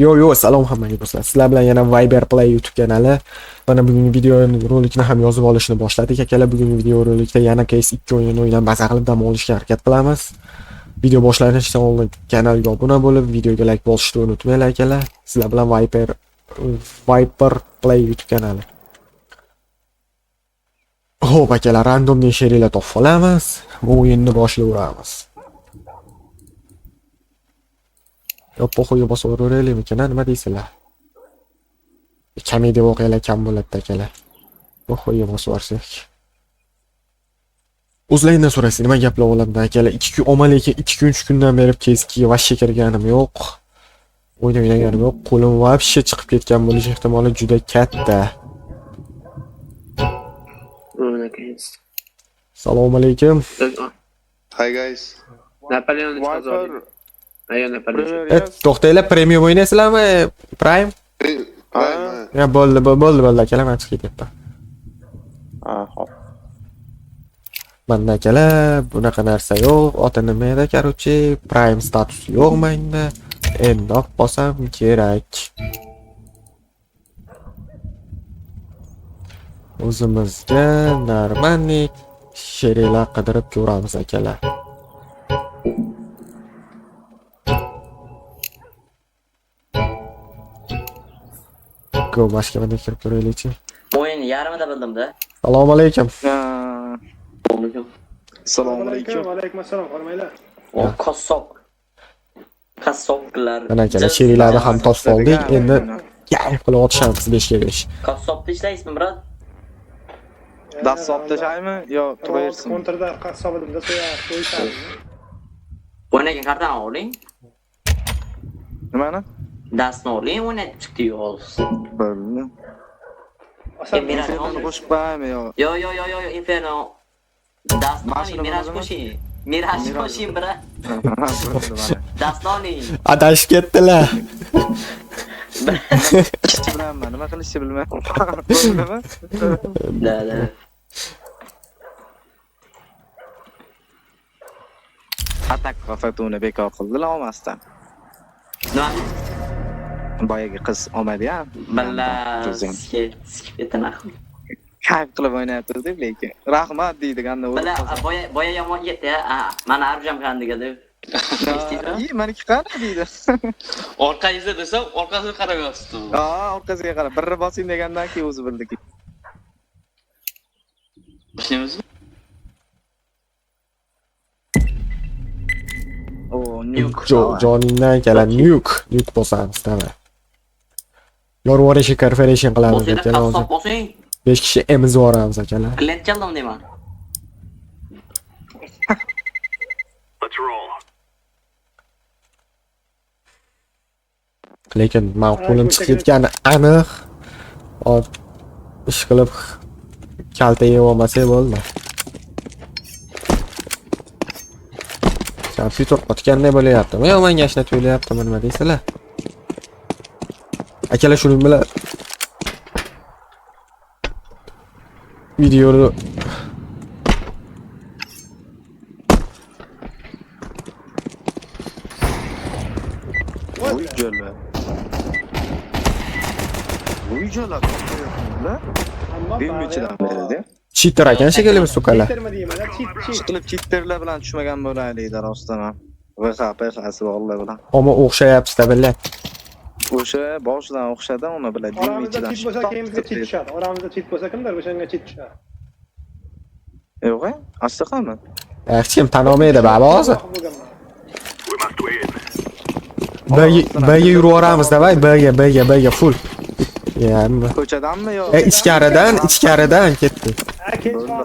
Yo, salom hammaga do'stlar. Sizlar bilan yana Viber Play YouTube kanali. Mana bugungi video rolikni ham yozib olishni boshladik. Akalar, bugungi video rolikda yana CS2 o'yinini o'ynab maza qilib dam olishga harakat qilamiz. Video boshlanishidan oldin kanalga obuna bo'lib, videoga like bosishni unutmanglar akalar. Sizlar bilan Viber Play YouTube kanali. Xo'p akalar, randomdan sheringlar topib olamiz. Bu o'yinni boshlayveramiz. Po'xo'yga bosib o'raveraylikmi, nima deysizlar? Komediya voqealar kam bo'ladi akalar. Po'xo'yga bosib o'rsak. O'zlaringdan so'raysiz, nima gaplar bo'ladi akalar? 2 kun omalekin 2 kun 3 kundan beri keskiga vashsha kirganim yo'q. O'ynaganim yo'q. Qo'lim vobshe chiqib ketgan bo'lish ehtimoli juda katta. Assalomu alaykum. Hi guys. Napoleon chiqadi. To'xtanglar, premium o'ynaysizlarmi? Prime? Ya bo'ldi akalar, men chiqib ketyapman. Hop. Manda akalar, bunaqa narsa yo'q. Ota nima edi, короче, Prime status yo'q menda. Endi bosam kerak. O'zimizga normalniy sheringlar qidirib ko'ramiz akalar. Go, boshqalarga kirib ko'raylikchi. O'yin yarmida bildim-da. Assalomu alaykum. Assalomu alaykum. Va alaykum assalom, hormaylar. O qassoblar. Mana akalar, sheringlarni ham topib oldik. Endi yarib qilib otishamiz 5 ga 5. Qassobda ishlaysizmi, brat? Dassobda shaymi yo to'g'rirsin? Kontrda qassobimda so'yishadi. O'ynagan kartani oling. Nimani? Dasni oling, o'ynab chiqdi yo'q. Bo'ldi. Inferno qo'shib qo'yaymi yo? Yo, Inferno. Dasni Miraj qo'shing. Miraj qo'shing, brat. Dasni oling. Adashib ketdilar. Qilishni bilaman, nima qilishni bilmayman. Da. Atak qafatuni bekor qildilar olmasdan. Nima? Boyagi qiz olmadi-ya. Balla skipetana. Kayf qilib o'ynayapti-deb, lekin. Rahmat deydiganda Balla boya yomon ketdi-ya. Mana Arjam kandiga deb. Meniki qani deydi. Orqangizga desam, orqasiga qarab yotibdi. Orqasiga qarab, birni bosing degandan keyin o'zi bildiki. Ishlaymizmi? Nuke. Joningdan akalar, nuke bosamiz, tamam. Yorvorish konferensiya qilamiz akalar hozir. 5 kishi emiz boramiz akalar. Klient chaldim deyman. Lekin men qo'lim chiqib ketgani aniq. Ish qilib kalta yeb olmasa bo'ldi. Kompyuter qotganday bo'layaptimi? Yo, menga ashna tuyulyaptimi, nima deysizlar? Akalar, shuning bilan videoni Uyjolar. Bilmichidan berdi. cheater ekan shekilli bu sukalar. Cheatermi deyman, cheat. Qilib cheaterlar bilan tushmagan bo'laylikda rostdan. VHP xasi bog'lar bilan. Ammo o'xshayapti-da, billar. O'sha boshidan o'xshadi, uni biladi. Oramizda cheat bo'lsa, keyimizga cheat tushadi. Oramizda cheat bo'lsa, kimdir o'shanga cheat tushadi. Yo'q-a? Asliqami? Hech kim tan olmaydi babozi. Bga yuraveramiz, davay, Bga full. Yani. Ko'chadanmi yo? ichkaridan ketdi.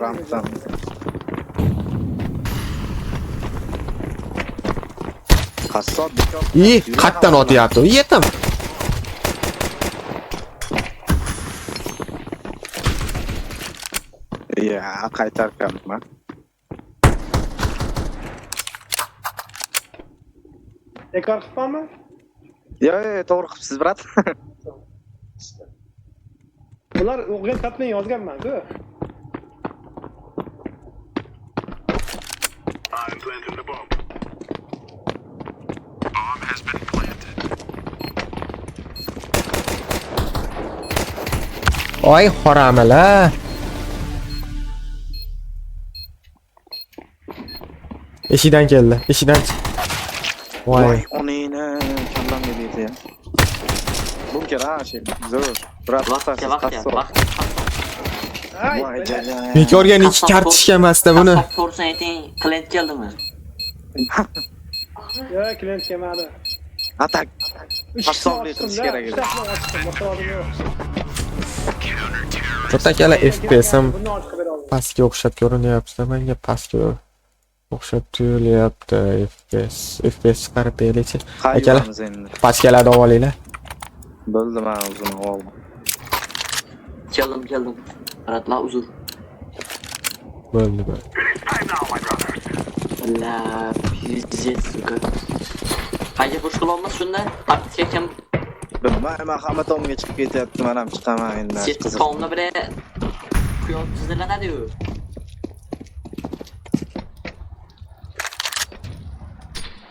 Ramdan. Qassob bekor. Qatdan otyapti. Yetim. Ya, qaytarkanman. Bekor qilibmanmi? Yo, to'g'ri qilibsiz, brat. Bular o'qigan xatni yozganman-ku. I'm planting the bomb. Bomb has been planted. Oy haramala. Eshidan keldi. Eshidan. Voy. Voy onini kallam dedi ya. Bunker ha şey. Zo'r. Biroz Vaqt ya, vaqt ya, vaqt. Ay, Voy jala. Bekorga ikki kart ishkamasda buni. To'g'risini ayting, klient keldimi? Yo, klient kelmadi. Atak. Hisobli qilish kerak edi. To'takala FPS-im Buni ochib bera oldim. pastga o'xshab ko'rinyapti. Menga pastga o'xshab tuyulyapti FPS chiqarib beraychi. Akalar, Qayeramiz endi? pastkalarni olinglar. Bildim ha, uzun oldim. Keldim. Ratla uzun. Bo'ldi. La, pizjet suka. Qayga bosh qila olmas shunda? Taktikga kim? Bilmayman, hamma tomga chiqib ketyapti, men ham chiqaman endi. Set qonuni bir quyosh chizilanadi-yu.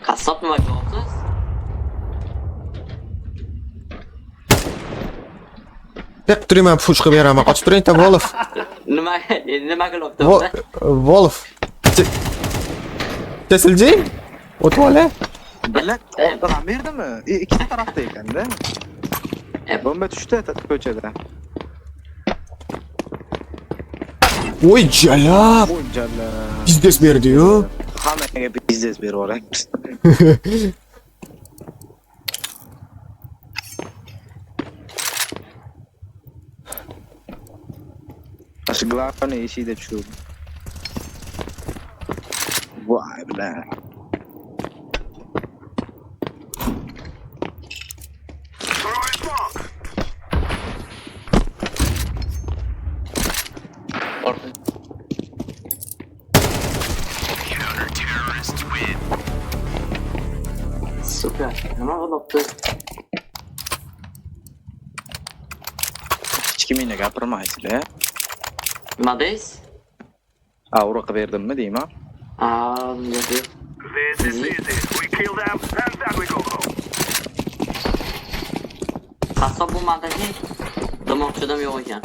Qassob nima qilyapsiz? Pek turayman, push qilib beraman. Qochib turing-ta, Wolf. Nima qilyapti? Wolf. Kesilji? O'tib ola. Bilak ortadan berdimi? Ikkita tarafda ekan-da. Bomba tushdi ko'chada. Voy jalab. Voy jalla. Biznes berdi-yu. Hammaga biznes berib yuboramiz. Aşı glavni eshikda tushdi. Voy bilan. Orqa. Suka. Nima bo'lyapti? Hech kimga gapirmaysizlar. Nima deysiz? Uruq berdimmi deyman? Dedi. Qassob bu montajni demoqchidim yo'q ekan.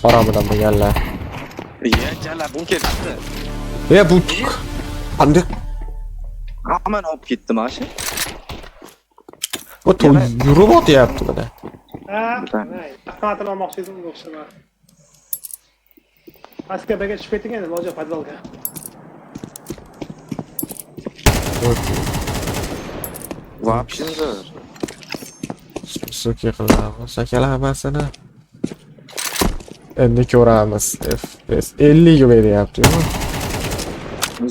Haromidan bo'lganlar. Jala bunker chiqdi. Bu qanday? Aman olib ketdim ashi. Bu yurib o'tyapti mana. Ha, qanotini olmoqchi edim, o'xshama. Pastga birga tushib ketdik endi, loja podvalga. Вообще zo'r. Suki qilamiz. Akalar hammasini endi ko'ramiz. FPS 50 ga beryapti-yu.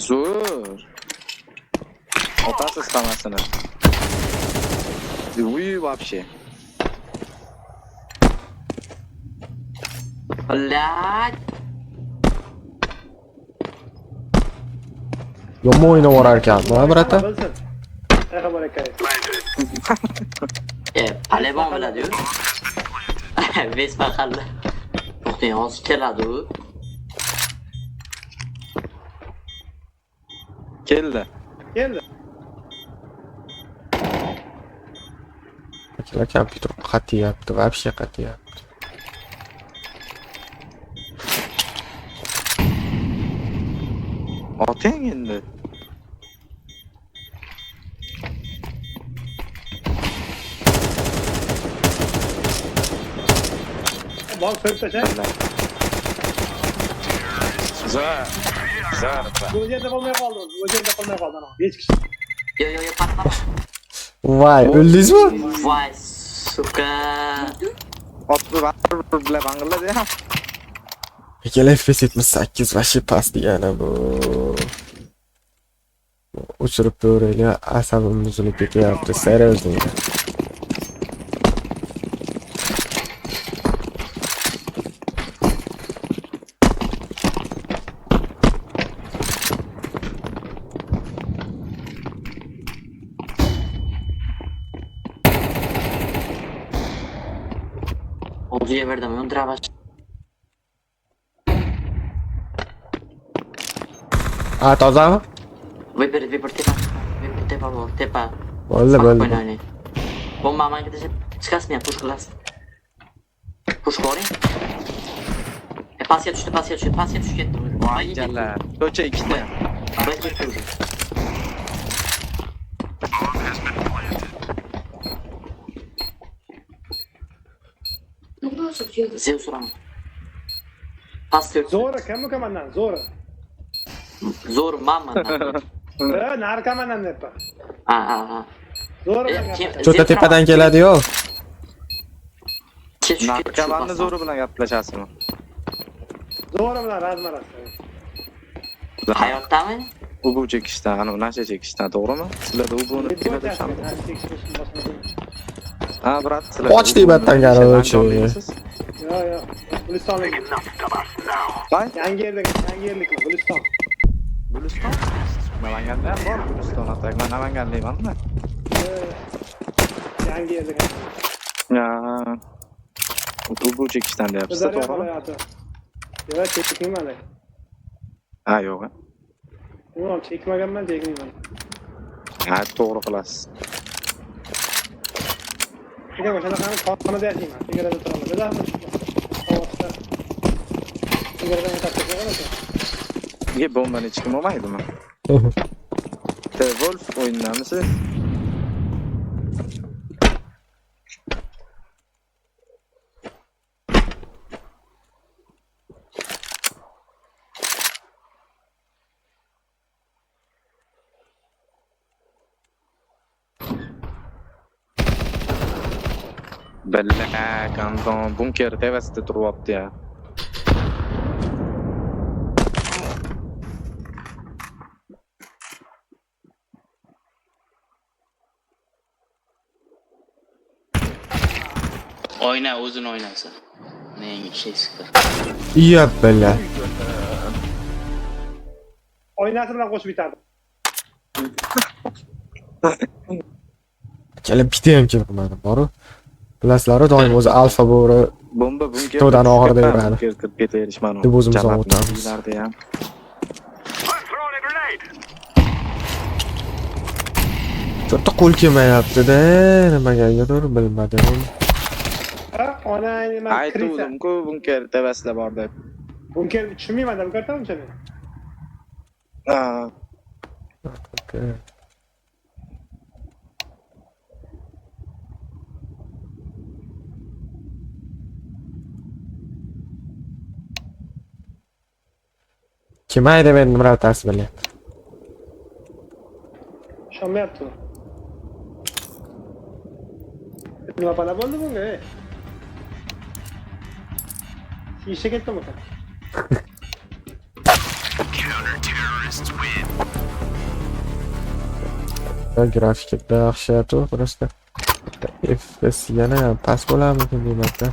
Zo'r. Otasiz hammasini. Uy, вообще. La, Yomon o'ynab orar ekan, brata. Xabar ekan. palebon biladi-yu. Vespa qaldi. To'xtang, hozir keladi-yu. Keldi. Keldi. Akalar kompyuter qatyapti, вообще qatyapti. Otang endi. Bak sökteşe. Zo'r. Zo'r. Bu yerdə qalmaya qaldım. Bu yerdə qalmaya qaldım. Heç kişi. Yo, patla. Voy, o'ldingizmi? Voy, suka. Otni bilan bang'iladi ya. Akalar FPS 78 вообще past degani bu. O'chirib ko'raylik, asabim buzilib ketyapti, seriously. Olduya verdim, öndüre Tozami? Viper tepa bor, tepa. Bo'ldi, Smoke bo'ldi. oynaylik. Bomba amalga tashib chiqasizmi? Push qilasiz. Push boring. Pasga tushib ketdi. Voy, Jalla. Ko'cha ikkita. bir ketdi o'zi. Zeus uraman. Past yo'q. Zo'ra, kim komandan? Zo'ra. Zo'r manman. Narkomandan debpa. Ha. Zo'ra bilan gaplashadi. Cho'ta tepadan keladi-yu. Narkomanni zo'ri bilan gaplashasizmi? Zo'ra bilan razmaras. Hayotdami? Ubu chekishdan, ana nasha chekishdan, to'g'rimi? Sizlarda ubuni keladi sham. Ha, brat, sizlar. Och debatdan qarorchi. Yo'q. Gulistonlik. Qay? Yangi yerlikmi? Guliston. Guliston? Namanganda ham bor Guliston atak. Men Namanganlikman-da. Yangi yerlik. Ya. Ubu chekishdan deyapsiz, to'g'rimi? Yo'q, chekmayman. Ha, yo'q. Yo'q, chekmaganman, chekmayman. Ha, to'g'ri qilasiz. Lekin o'shanaqa qonida yashayman. Chegarada turaman. Bilaman. Chegaradan o'tib ketgan. Nega bombani hech kim olmaydimi? The Wolf o'yinlamisiz? Bella kanton bunker tevasida turyapti ya. Oyna, o'zini oynasa. Menga şey sıkır. Iya bella. Oynasi bilan qo'shib bitardi. Kelib bitta ham kelmadim, boru. Bilasizlar, doim o'zi alfa bo'ri Bomba bunker. To'dan oxirida yuradi. Bunker kirib ketaverishman. Deb o'zimiz o'tamiz. Ularda ham. Cho'tta qo'l kelmayapti-da, nimagadir bilmadim. Ha, onang nima kirsa. Aytdim-ku bunker tevasida bor deb. Bunker tushunmayman-da, bunker tamomcha. Ha. Okay. Kim ayda men nima ratasi bilyapti. Ishonmayapti. Nima pala bo'ldi bunga? Ishga ketdimi? Grafika yaxshi-tu, просто FPS yana past bo'larmikin demakda.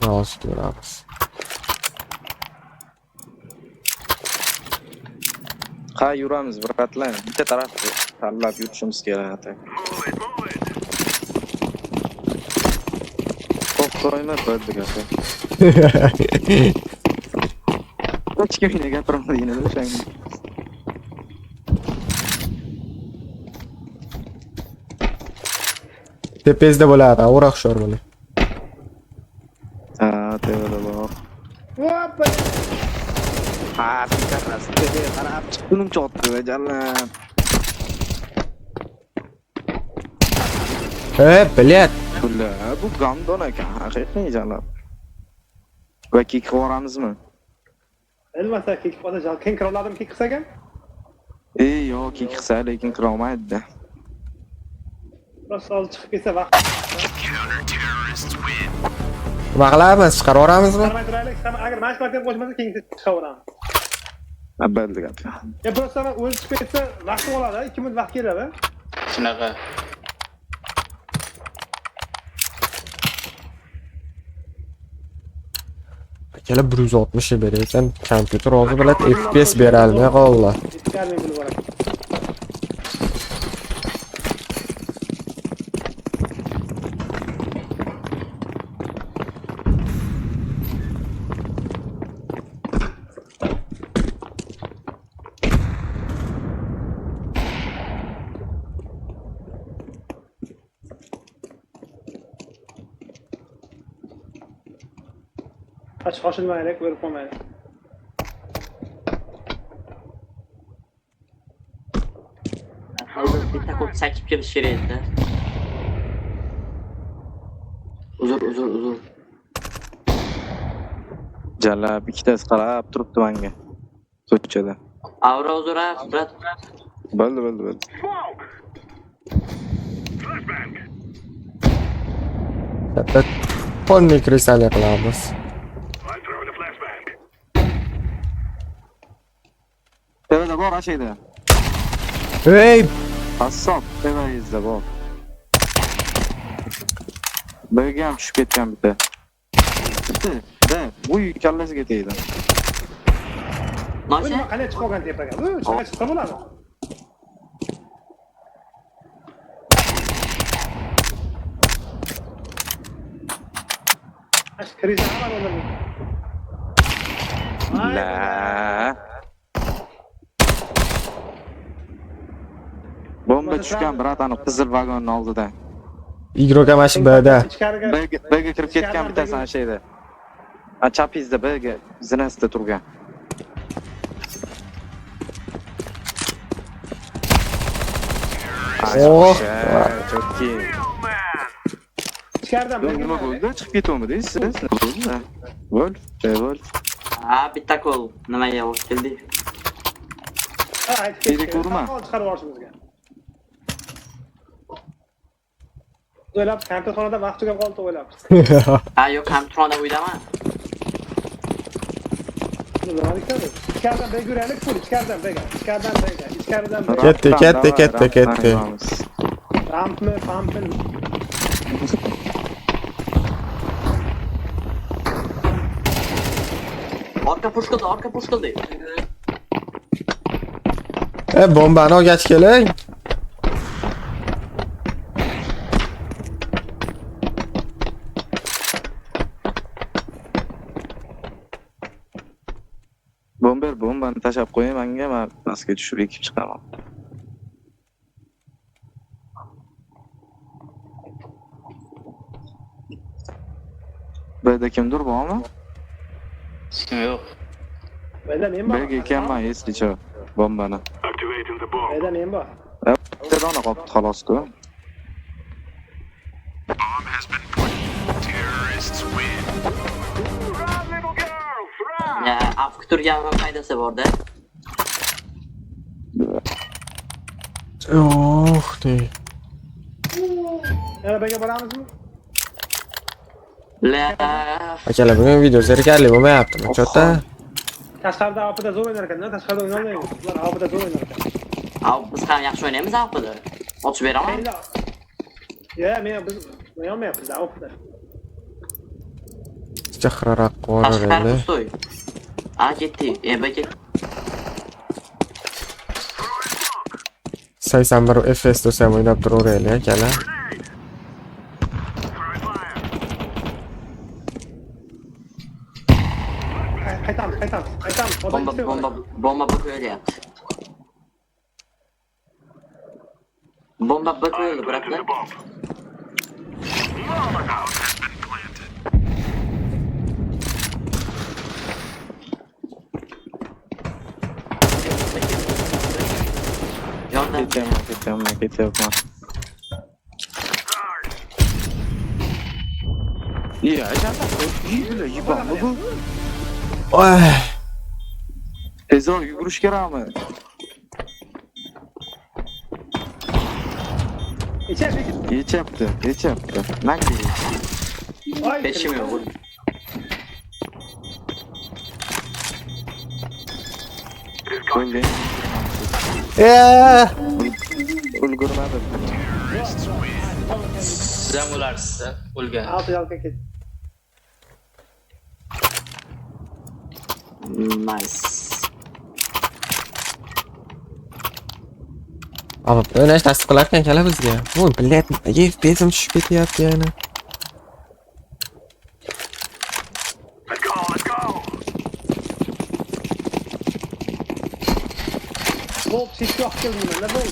Hozir ko'ramiz. Ha, yuramiz bratlar. Bitta tarafga tanlab yurishimiz kerak. To'xtayman bo'ldi gapi. Hech kimga gapirmaydi o'shanga. Tepezda bo'ladi, o'roq hushyor bo'ling. Ha, tevada bor. Voppa! Ha, bittasi tepga qarab chiqdim chotdi va jallan. Bilyat. Bu gandon ekan, haqiqiy jallan. Va kick qo'ramizmi? Elmasa kick qilsa, ken kiroladim kick qilsa ekan? Yo'q, kick qilsa lekin kira olmaydi. Rosa olib chiqib ketsa vaqt. Nima qilamiz? Chiqarib yuboramizmi? Qarmay turaylik, agar mash partiya qo'shmasa keyin chiqaveramiz. Bo'ldi gap. Ya просто o'zi chiqib ketsa vaqt oladi, 2 minut vaqt keladi. Shunaqa. Kelib 160 berasan, kompyuter o'zi bilan FPS bera olmay qoldi. Yetkazmay bo'lib boradi. Aç hoşulmaylik, verip koymaylik. Hozir bitta ko'p sakib kelish kerak edi. Uzr. Jallab ikkitasi qarab turibdi menga. Ko'chada. Avra uzra, Qudrat. Bo'ldi. Katta polni kristalli qilamiz. Tevada bor ashayda. Ey, Qassob tevangizda bor. Birga ham tushib ketgan bitta. Da, bu kallasiga tegdi. Bu Nosha, nima qanday chiqib olgan tepaga? Bu chiqib chiqsa bo'ladi. Ash kriza ham o'ldirdi. La. Bomba tushgan bratani qizil vagonning oldida. Igroga mashq B'da. Ichkariga Birga kirib ketgan bittasi ana shayda. A chapingizda birga zinasida turgan. Oh. Chotki. ichkaridan Nima bo'ldi? Chiqib ketuvmidingiz siz? Bo'l. ha bitta qo'l nimaga olib keldik? Birik urma. Chiqarib olishimizga. O'ylab, kompyuterxonada vaqt tugab qoldi o'ylab. Ha yo'q, kompyuterda o'ydaman. Nima deyapsiz? İçeriden bey yürüyelim, full içeriden bey. İçeriden bey. Ketdi. Pump mı? Orqa push qildi. Bombani olgach keling. Bombani tashlab qo'ying menga, men pastga tushib ekib chiqaman. Buyerda kimdir bormi? Kim yo'q. Beyda men bor. Birga ekanman, eslicha bombani. Beyda men bor. Bitta dona qolibdi xolos-ku. Ya, afkuturga ham foydasi bor-da. Dey. Yana beyga boramizmi? La, Akalar, bugun video zerikarli bo'lmayaptimi? Chota. Tashqarida AP'da zo'r o'ynar ekan-da, tashqarida o'ynolmaymiz. Ular AP'da zo'r o'ynar ekan. biz ham yaxshi o'ynaymiz afkuda. Ochib beraman. Biz o'ynolmayapmiz AP'da. Chaqraroq Tashqari qo'yadi. pustoy. Ketdi. Beket. 81 FPS desam o'ynab turaveraylik akalar. Qaytamiz. Bomba qo'yilyapti. Bomba qo'yildi, bratlar. Yordam. Ketyapman. Ya, ajanda. Yibammi bu? Oy. Tezroq yugurish kerakmi? Yechyapti. Naqd. Peshim yo'q. Bo'ldi. Ulgurmadim. Siz ham o'larsiz, o'lgan. 6 yalqa ketdi. Nice. Abi, o'ynash nasib qilar ekan akalar bizga. Voy, bilet, FPS'im tushib ketyapti yana. Bol çift yok geldim ben. Ne bol?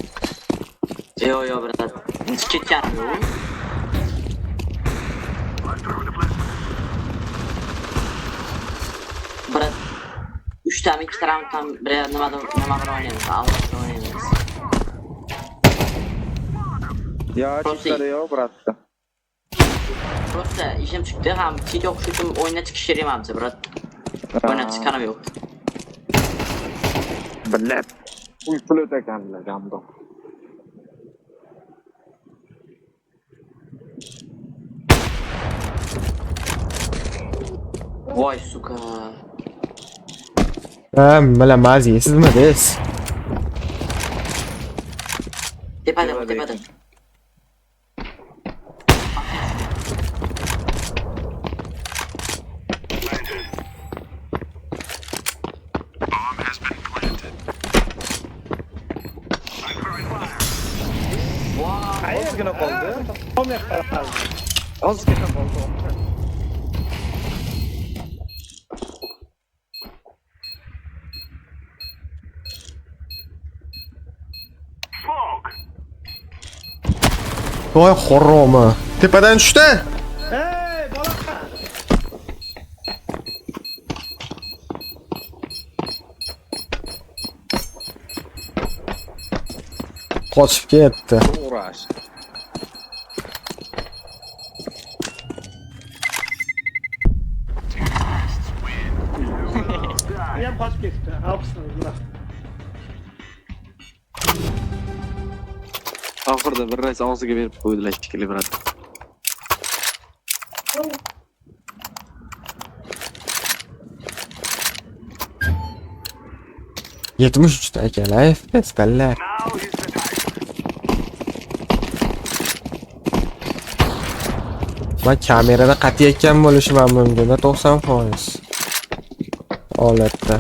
Yo, brat. Hiç ketgan yo'q. 3tami 2 raunddan bir nimadir o'ynaymiz. Alloh o'ynaymiz. Ya chiqadi yo, bratda. Просто ishim chiqdi ham chit o'qish uchun o'yinga chiqish kerak emas, brat. O'ynab chiqqanim yo'q. Bilib. Uy pul o'taganlar, jamdo. Voy suka. Mana maz yeysizmi des? Tepada. Ozgina qoldi. Olmayapti. Ozgina qoldi. Voy xoromi. Tepadan tushdi. Hey, bola. Qochib ketdi. Uğraş. Ham qochib ketdi. Alpsini buna. Oxirida bir rais og'ziga berib qo'ydilar shekilli, brat. Yetmiş uchta akalar, pestallar. Ben kamerada qatiyakkan bo'lishim ham mumkin, 90%. Holatda.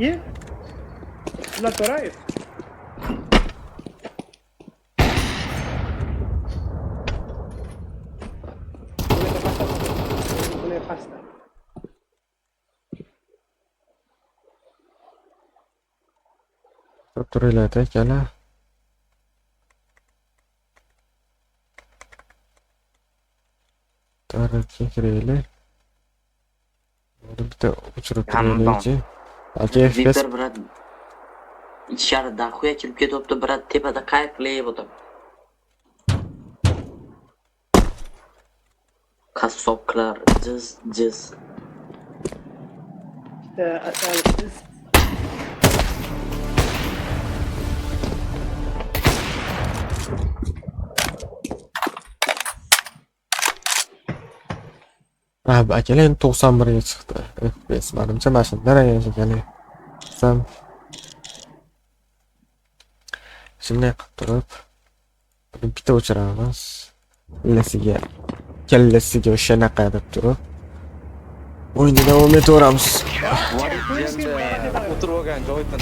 Ye. Ular To'rayev. Buni pastda. Turinglar akalar. Tarafga kiraylik. Bitta o'chirib turaylik-chi. Aka FPS Viktor brat ichkaridan xuya kirib ketibdi, brat tepada qayt qilib o'tirib. Qassoblar jiz. Asalsiz. akalar endi 91 ga chiqdi. FPS menimcha mana shunda rayonga keladi. Sam shunday qilib turib buni bitta o'chiramiz. Kellasiga o'shanaqa deb turib o'yinni davom etaveramiz. O'tirib olgan joyidan.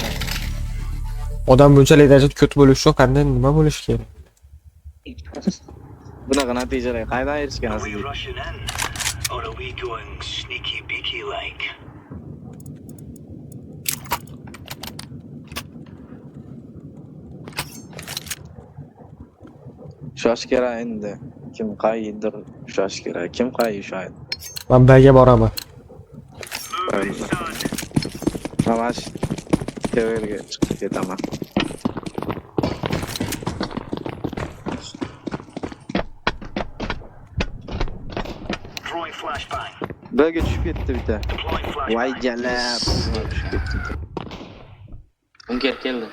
Odam bunchalik darajada ko'p bo'lishi yo'q, qanday nima bo'lishi kerak? Bunaqa natijalarga qaydan erishgansiz? Or are we going sneaky beaky like? Ushlash kerak endi. Kim qaydir ushlash kerak. Kim qay ushlaydi? Men Bga boraman. Namash teverga chiqib ketaman. Throwing flashbang. Bga tushib ketdi bitta. Deploying flashbang. Voy jalab. Tushib ketdi. Bunker keldi.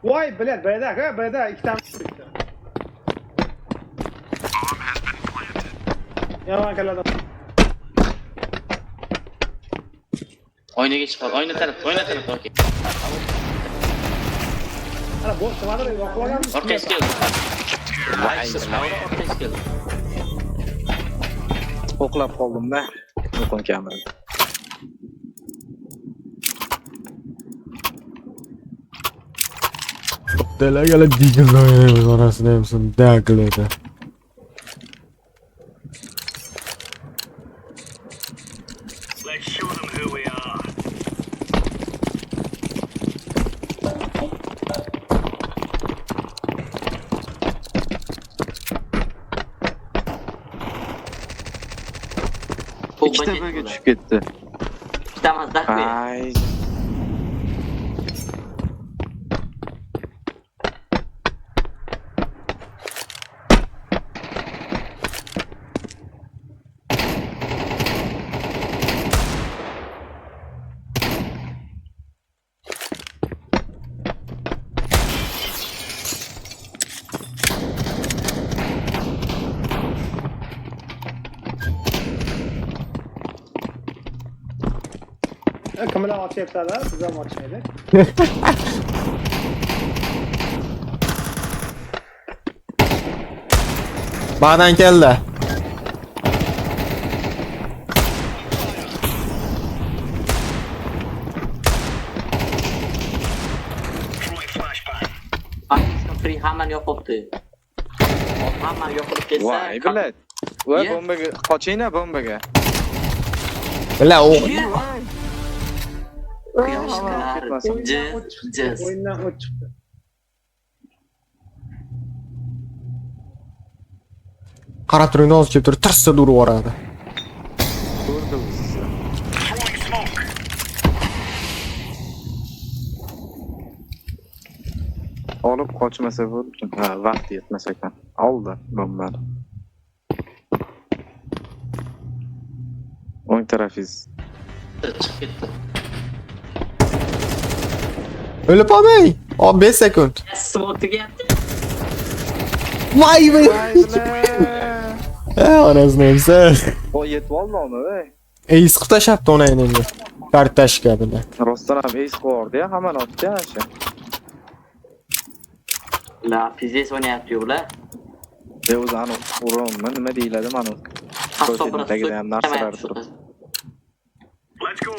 Voy, bilet, bayda ikkitani. Yomon keladi. Oynaga chiqib, oyna taraf, okey. Ana bu nimadir yo'qlagan. Orqaga keldi. Orqaga keldi. O'qlab qoldim-da. Nuqon kamera. Delagala digin orasida hamsin dagledi. Let's show them who we are. ikkita B'ga tushib ketdi. Ikkita mazda qo'y. Ay. Kimlar ochyaptilar? Biz ham ochmaylik. Ba'dan keldi. Throwing flashbang. Akşam free hemen yok oldu. Hemen yok olup geçse. Voy, bilat. Voy, Ye. bombaga qochinglar bombaga. Bila o Kıyaşlar. Cız. Oyundan o't chiqdi. qarab turing, noz kelib turib tirsa urib yuboradi. Ko'rdi sizni. Throwing smoke. Olib qochmasa bo'ldi. Ha, vaqt yetmas ekan. Oldi bombani. O'ng tarafingiz. Chiqib ketdi. O'lib olmang. 15 sekund. Smoke tugayapti. Voy be. Onasini emsa. O yetib oldi uni, ey. Ey, siqib tashlabdi uni endi. Kartashka bilan. Rostdan ham ace qo'yordi-ya, hamon otdi o'sha. La pizes oynayapti ular. O'zi ani uronman, nima deyiladi mana. Tagida ham narsalar turibdi. Let's go.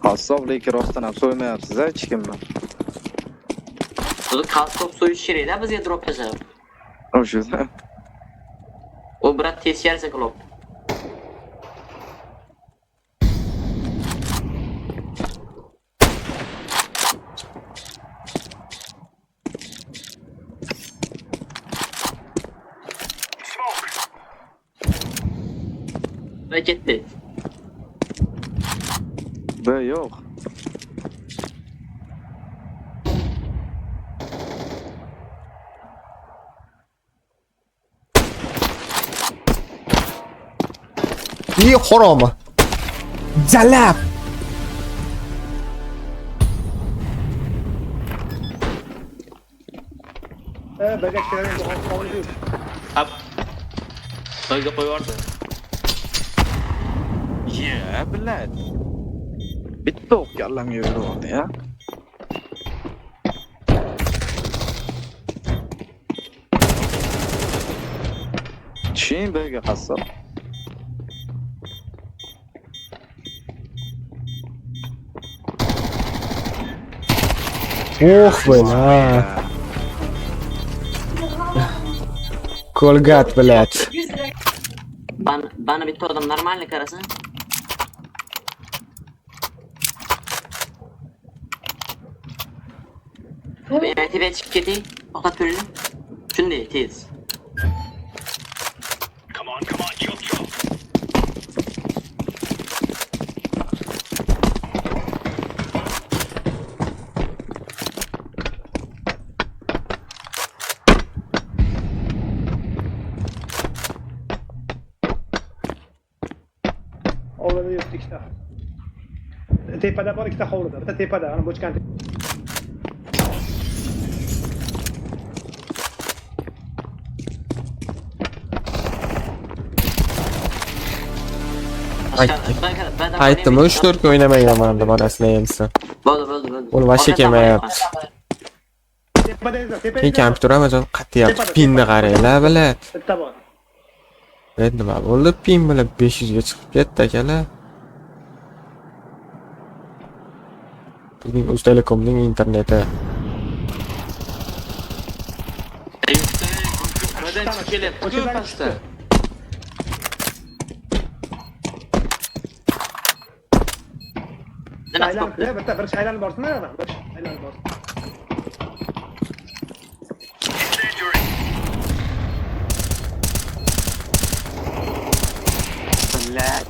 Qassob lekin rostdan ham so'ymayapsiz, hech kimni. O'zi kaskop so'yish kerak-da bizga drop tashlab. O'sha. O brat teskari saklab. Smoke. Ve gitti. B yo'q. Ye haromi. Jalab. Baga chiqaring, bu qoldi. Hop. Toyga qo'yardi. Ya, bilat. Bitta o'q kallamga yuribdi, ya. Tushing B'ga qassob. Bela. Kolgat, блядь. Bana bitti adam normallik arası. Ben tebe çıkıp gideyim. Fakat böyle. Şimdi tez. Come on, jump, jump. Hovlida yuribdi ikkita. Tepada bor, ikkita hovlida. Bitta tepada, ana bochkan. Aytdim, 3-4 kun o'ynamaganman deb onasini emsa. Bo'ldi. Uni vashka kelmayapti. Tepada esa, tepada. Men kompyuter Amazon qatiyapti. Pinni qaranglar, bilat. Bitta bor. Nima bo'ldi? Pin bilan 500 ga chiqib ketdi akalar. Bizning Uztelekomning interneti. Nimadan chiqib kelyapti? Ko'p pastda. Aylanib, bitta bir aylanib borsinlar ana. Bir aylanib borsin. Incendiary. Bilat.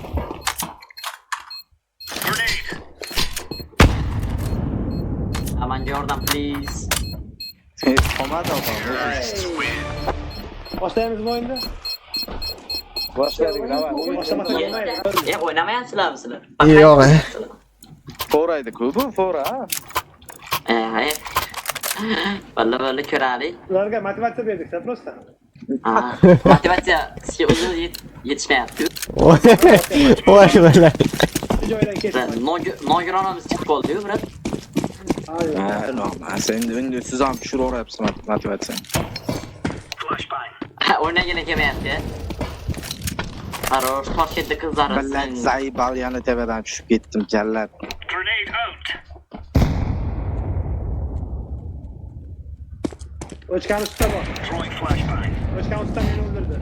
Aman yordam please. Komada adam. Boshlaymiz bu o'yinda. Başladık ama. Boshlamasa bo'lmaydi. O'ynamayansizlarmi sizlar? Yo'q. Foraydı kubu, fora. Hayır. Valla ko'raylik. Ularga motivatsiya berdik, просто. Motivatsiya sizga o'zi yetishmayapti. Voy bala. Joydan ketdi. Nogironamiz chiqib qoldi-yu, brat. Ayyo. Normal. Sen de siz ham tushirib o'rayapsiz motivatsiyani. Flashbang. O'ynagani kelmayapti. Qarosh Toshkentda qizlar Ben zayıf balyanı tepeden düşüp gittim kellat. Grenade out. O'chkan usta bor. Throwing flashbang. O'chkan usta meni o'ldirdi.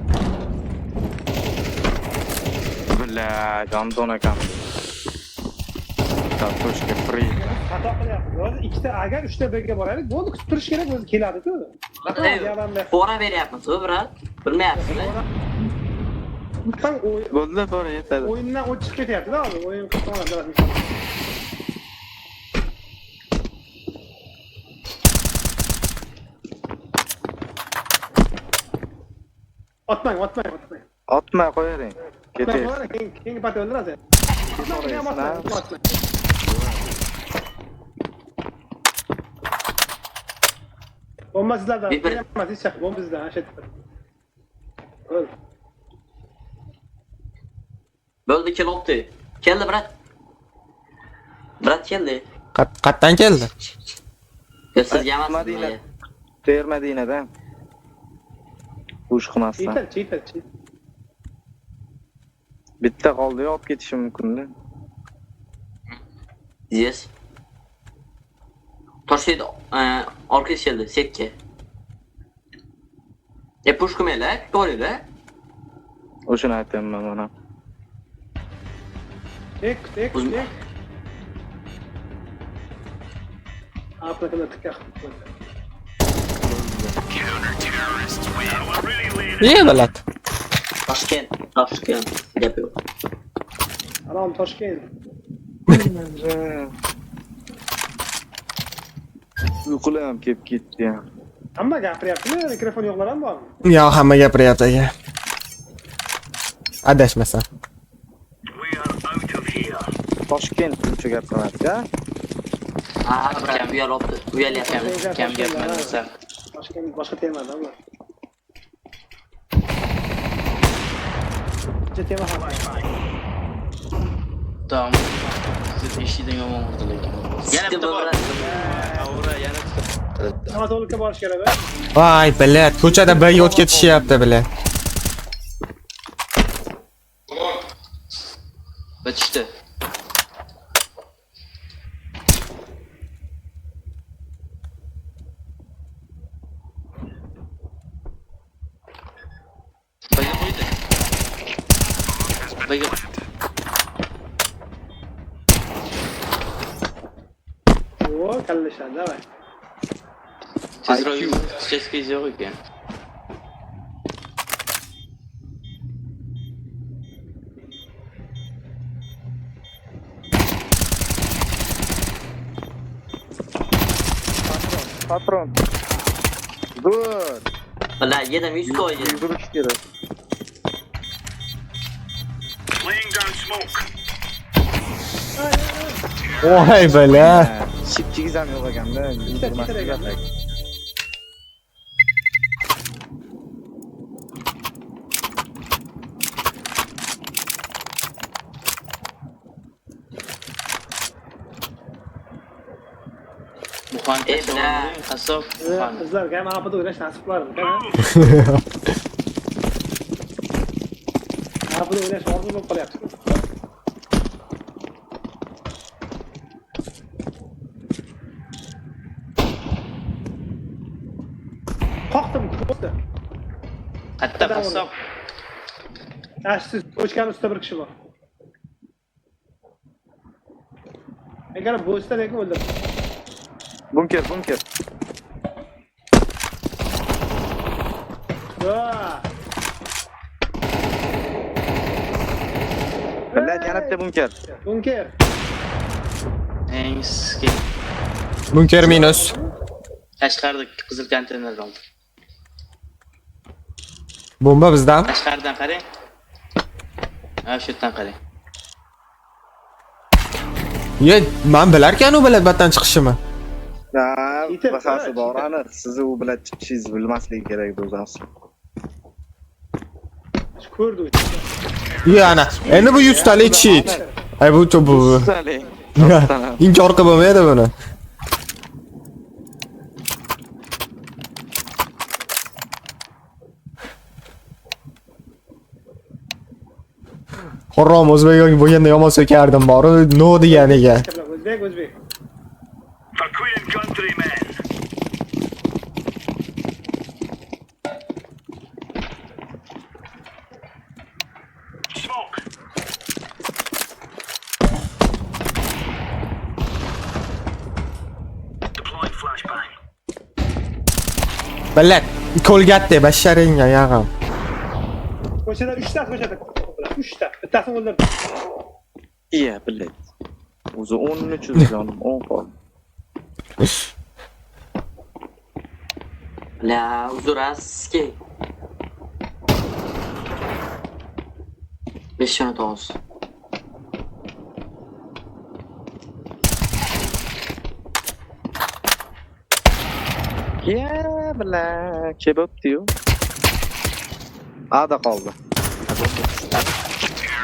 Billa gandona kam. Kartoshka free. Xato qilyapmiz. Hozir ikkita agar 3ta B'ga boraylik, bo'ldi kutib turish kerak, o'zi keladi-ku. Fora beryapmiz-ku, brat. Bilmayapsizmi? Mutlaq Bo'ldi fora yetadi. o'yindan o'tib ketyapti-da hozir. O'yin qilib Otmang. Atma qo'yaring. Ketay. Keyingi partiya o'ldirasiz. Bomba sizlarda. Emas, hech yo'q. Bomba bizda, o'sha yerda. O'l. Bo'ldi, kelibdi. Keldi, brat. Brat keldi. Qatdan keldi? Yo, sizga emas. Madina. Ter Madinadan. Ush qilmasdan. Cheater. Bitta qoldi-yu, olib ketishim mumkin-da. Yes. Toshkent orqa keldi, sekka. Push qilmaylar, to'g'ri-da? O'shani aytaman mana. Tek. Aplikada tikaq. Counter-terrorists win. Now we're really laying it. Balat. Toshkent. Gap yo'q. Arom Toshkent. Uyqulam kelib ketdi ya. Hamma gapiryapti, mikrofon yo'qlar ham bormi? Yo'q, hamma gapiryapti aka. Adashmasam. We are out of here. Toshkent shuncha gap qiladi-da. Brat, uyalyapti. Kam gapmansa. Toshkent boshqa temada ular. Tema ham. Tamam. Siz eshitdingiz yomon bo'ldi lekin. Yana bitta bor. Yana bitta. Anatolikka borish kerak. Voy bilat, ko'chada bir yo'l ketishyapti bilat. Bitishdi. Bayga. O, kallashadi, davay. Sizroq yo'q ekan. Patron. Good. Valla yedim 100 koydu. Duruş kerak. Laying down smoke. Voy bilat. Shipchigiz ham yo'q ekanda. Yurmaslik kerak. Buxan asof. Qizlarga ham haqida o'ylash nasib qilardi, qana? Haqida o'ylash orzu bo'lib qolyapti. Qoqdim, qo'ydi. Qatta asof. Siz o'chgan usta bir kishi bor. Agar bo'sta lekin o'ldirdi. Bunker. Billah yana bitta bunker. Bunker. Eski. Bunker minus. Tashqarida qizil konteyner oldi. Bomba bizdan. Tashqaridan qarang. Ha, shu yerdan qarang. Ye, men bilarkan u bilatdan chiqishimi? Ya, Yetib, bahasi yetib. bor ana. Sizni u bilan chiqishingizni bilmasligi kerak edi o'zingiz. Ko'rdi. Ye, ana. Endi bu 100 talik cheat. Ay bu bu. Saling. Inkor qilib bo'lmaydi buni. Harom o'zbek bo'lganda yomon so'kardim bor, no deganiga. O'zbek. For Queen and Country, men. Smoke. Deploying flashbang. Bilat, ko'lgatdi basharing oyog'im. Ko'chada 3 ta ko'chada. 3 ta. Bittasini o'ldirdi. Iya, bilet. O'zi 13 jonim, 10 qoldi. La uzuraski. 5 yana to'g'ri. Ya, bilan kebobdi-yu. Ada qoldi.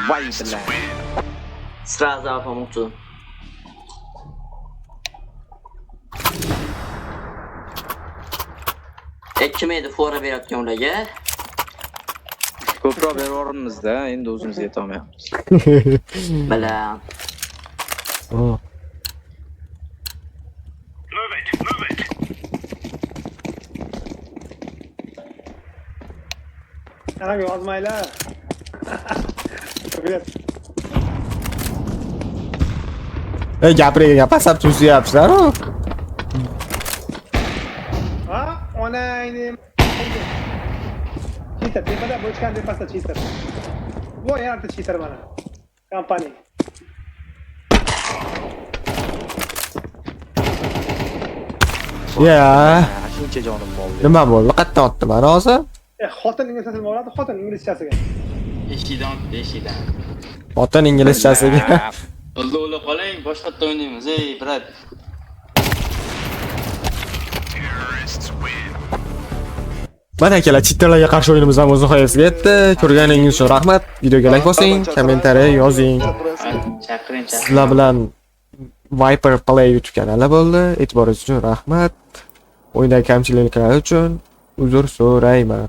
Voy bilan. Сразу помогу. Kim edi fora berayotgan ularga? Ko'proq beraveramiz-da, endi o'zimiz yetolmayapmiz. Bilan. Oh. Move it, move it. Ana yozmaylar. Bilet. Ey, gapiriga pasab tuzyapsizlar-ku. Ha, onayni. Cheater, tepada bo'chkan tepasida cheater. Bu yana cheater mana. Kompaniya. Ya, Shuncha jonim bo'ldi. nima bo'ldi? Qayerdan otdiman hozir? Xotin inglizchasini oladi, xotin inglizchasiga. Eshidan. Xotin inglizchasiga. O'ldi qoling, boshqatda o'ynaymiz. Ey, brat. Mana akalar, cheaterlarga qarshi o'yinimiz ham o'z nihoyasiga yetdi. Ko'rganingiz uchun rahmat. Videoga like bosing, kommentariy yozing. Chaqiring. Sizlar bilan Viper Play YouTube kanali bo'ldi. E'tiboringiz uchun rahmat. O'yindagi kamchiliklar uchun uzr so'rayman.